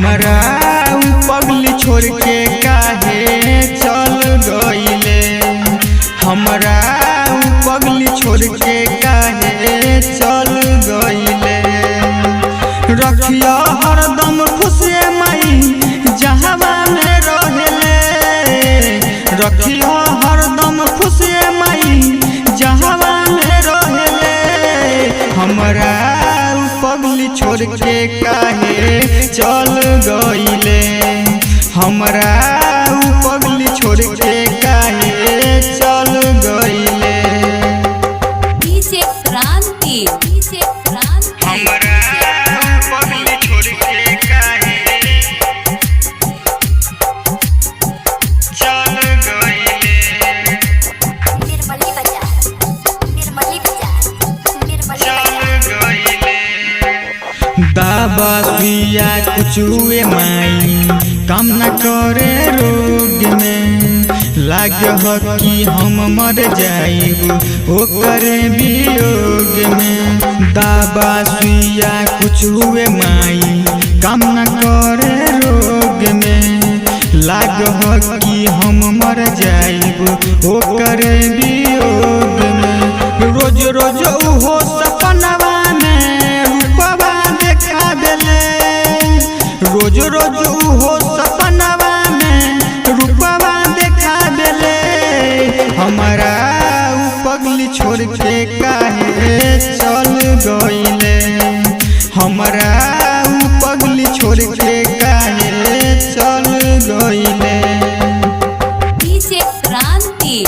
हमरा पगली छोड़ के काहे चल गईले। हमरा पगली छोड़ के काहे चल गईले। रखिया हरदम खुशे माई जहावा में रहेले। रखिया हरदम खुशे माई जहावा में रहेले। हमरा पगली छोड़ के काहे चल गईले। हमरा पगली छोड़ के काहे चल गईले। डीजे क्रांति हमरा पगली छोड़ के काहे चल गईले। चल गईले। दाबा पिया कुछुए माई काम न करे रोग में। लाग हो कि हम मर जाइब ओकर वियोग में। दाबा सुइया कुछुए माई काम न करे रोग में। लाग हो कि हम मर जाइब ओकर वियोग में। रोज रोज उहो सपनवा में रूपवा देखा देले। रोज रोज उहो सपनवा में रूपवा देखा देले। हमरा पगली छोड़ के काहे चल गईले। हमरा पगली छोड़ के काहे चल गईले। डीजे क्रांति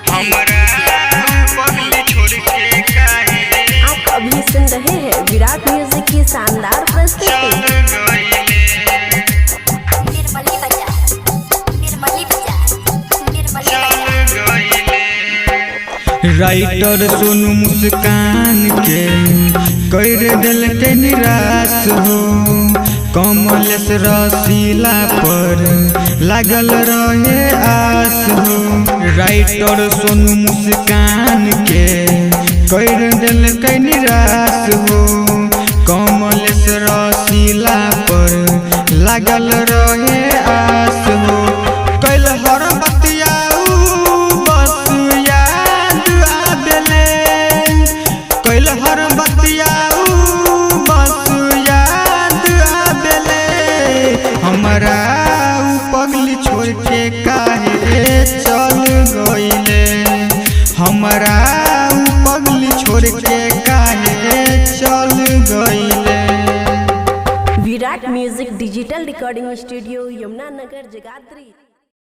हमरा पगली छोड़ के काहे आप अभी सुन रहे हैं विराट म्यूजिक की शानदार प्रस्तुति। चल गईले। राइटर सोनू मुस्कान के कर दिल के निराश हो। कमलेश रसीला पर लागल रहे आस हो। राइटर सोनू मुस्कान के कर दिल के निराश हो। कमलेश रसीला पर लागल रहे आस हो। कैल हर बतियाऊ बस याद आवेले। कैल हर बतियाऊ बस याद आवेले। हमरा पगली छोड़ के काहे चल गईले। हमरा पगली छोड़ के काहे चल गईले। Virat music digital recording studio Yamuna Nagar Jagadhri.